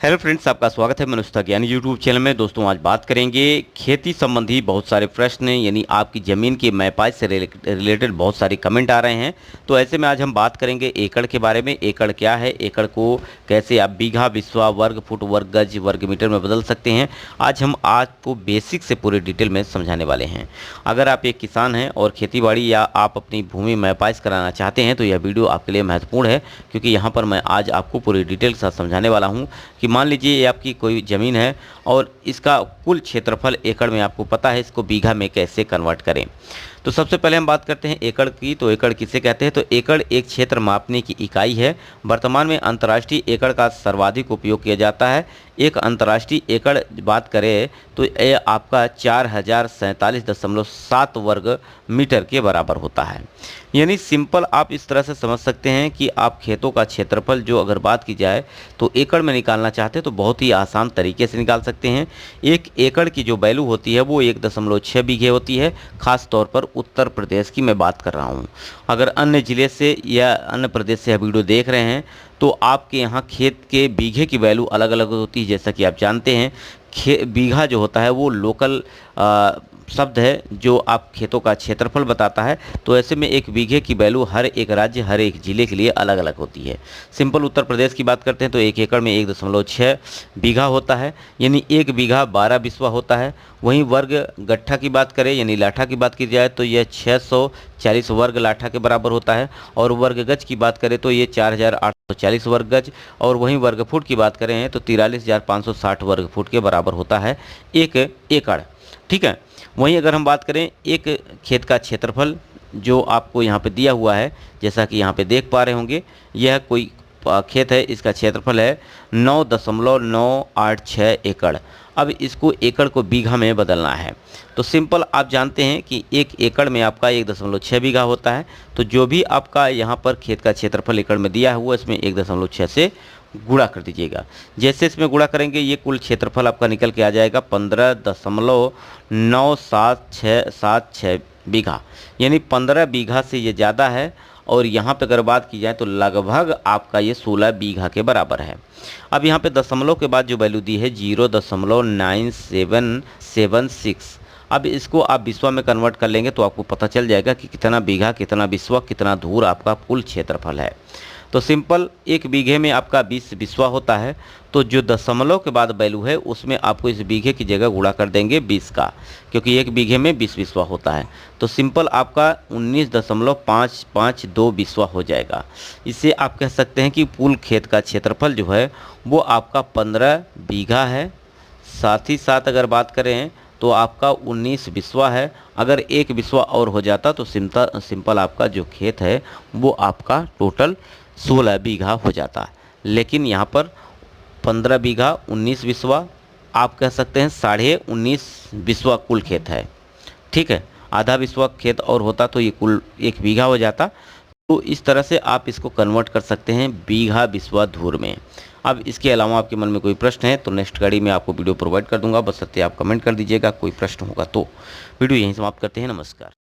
Hello friends, आपका स्वागत है मनुष्यता ज्ञान यूट्यूब चैनल में। दोस्तों, आज बात करेंगे खेती संबंधी बहुत सारे प्रश्न, यानी आपकी ज़मीन की मैपाई से रिलेटेड बहुत सारे कमेंट आ रहे हैं। तो ऐसे में आज हम बात करेंगे एकड़ के बारे में। एकड़ क्या है, एकड़ को कैसे आप बीघा, बिस्वा, वर्ग फुट, वर्ग गज, वर्ग मीटर में बदल सकते हैं। आज हम आपको बेसिक से पूरे डिटेल में समझाने वाले हैं। अगर आप एक किसान हैं और खेतीबाड़ी या आप अपनी भूमि मैपाई कराना चाहते हैं तो यह वीडियो आपके लिए महत्वपूर्ण है, क्योंकि यहाँ पर मैं आज आपको पूरी डिटेल के साथ समझाने वाला हूँ कि मान लीजिए ये आपकी कोई ज़मीन है और इसका कुल क्षेत्रफल एकड़ में आपको पता है, इसको बीघा में कैसे कन्वर्ट करें। तो सबसे पहले हम बात करते हैं एकड़ की। तो एकड़ किसे कहते हैं? तो एकड़ एक क्षेत्र मापने की इकाई है। वर्तमान में अंतर्राष्ट्रीय एकड़ का सर्वाधिक उपयोग किया जाता है। एक अंतर्राष्ट्रीय एकड़ बात करें तो ये आपका 4047.7 वर्ग मीटर के बराबर होता है। यानी सिंपल आप इस तरह से समझ सकते हैं कि आप खेतों का क्षेत्रफल जो अगर बात की जाए तो एकड़ में निकालना चाहते हैं तो बहुत ही आसान तरीके से निकाल सकते हैं। एक एकड़ की जो वैल्यू होती है वो 1.6 बीघे होती है। खास तौर पर उत्तर प्रदेश की मैं बात कर रहा हूँ। अगर अन्य ज़िले से या अन्य प्रदेश से आप वीडियो देख रहे हैं तो आपके यहाँ खेत के बीघे की वैल्यू अलग अलग होती है। जैसा कि आप जानते हैं, बीघा जो होता है वो लोकल शब्द है जो आप खेतों का क्षेत्रफल बताता है। तो ऐसे में एक बीघे की वैल्यू हर एक राज्य, हर एक ज़िले के लिए अलग अलग होती है। सिंपल उत्तर प्रदेश की बात करते हैं तो एक एकड़ में 1.6 बीघा होता है, यानी एक बीघा 12 बिस्वा होता है। वहीं वर्ग गट्ठा की बात करें यानी लाठा की बात की जाए तो यह 640 वर्ग लाठा के बराबर होता है। और वर्ग गज की बात करें तो ये 4840 वर्ग गज। और वहीं वर्ग फुट की बात करें तो 43,560 वर्ग फुट के बराबर होता है एक एकड़। ठीक है। वहीं अगर हम बात करें एक खेत का क्षेत्रफल जो आपको यहाँ पे दिया हुआ है, जैसा कि यहाँ पे देख पा रहे होंगे, यह कोई खेत है, इसका क्षेत्रफल है 9.986 एकड़। अब इसको एकड़ को बीघा में बदलना है। तो सिंपल आप जानते हैं कि एक एकड़ में आपका 1.6 बीघा होता है। तो जो भी आपका यहाँ पर खेत का क्षेत्रफल एकड़ में दिया हुआ है इसमें 1.6 से गुणा कर दीजिएगा। जैसे इसमें गुणा करेंगे ये कुल क्षेत्रफल आपका निकल के आ जाएगा 15.9776 बीघा, यानी 15 बीघा से ये ज़्यादा है। और यहाँ पे अगर बात की जाए तो लगभग आपका ये 16 बीघा के बराबर है। अब यहाँ पे दशमलव के बाद जो वैल्यू दी है 0.9776। अब इसको आप बिस्वा में कन्वर्ट कर लेंगे तो आपको पता चल जाएगा कि कितना बीघा, कितना बिस्वा, कितना धूर आपका कुल क्षेत्रफल है। तो सिंपल एक बीघे में आपका 20 बिस्वा होता है। तो जो दशमलव के बाद वैल्यू है उसमें आपको इस बीघे की जगह गुणा कर देंगे 20 का, क्योंकि एक बीघे में 20 बिस्वा होता है। तो सिंपल आपका 19.552 बिस्वा हो जाएगा। इससे आप कह सकते हैं कि कुल खेत का क्षेत्रफल जो है वो आपका 15 बीघा है। साथ ही साथ अगर बात करें तो आपका 19 बिस्वा है। अगर एक बिस्वा और हो जाता तो सिंपल आपका जो खेत है वो आपका टोटल 16 बीघा हो जाता। लेकिन यहाँ पर 15 बीघा 19 बिस्वा, आप कह सकते हैं 19.5 बिस्वा कुल खेत है। ठीक है, आधा बिस्वा खेत और होता तो ये कुल 1 बीघा हो जाता। तो इस तरह से आप इसको कन्वर्ट कर सकते हैं बीघा, बिस्वा, धूर में। अब इसके अलावा आपके मन में कोई प्रश्न है तो नेक्स्ट कड़ी में आपको वीडियो प्रोवाइड कर दूंगा, बस सत्य आप कमेंट कर दीजिएगा। कोई प्रश्न होगा तो वीडियो यहीं समाप्त करते हैं। नमस्कार।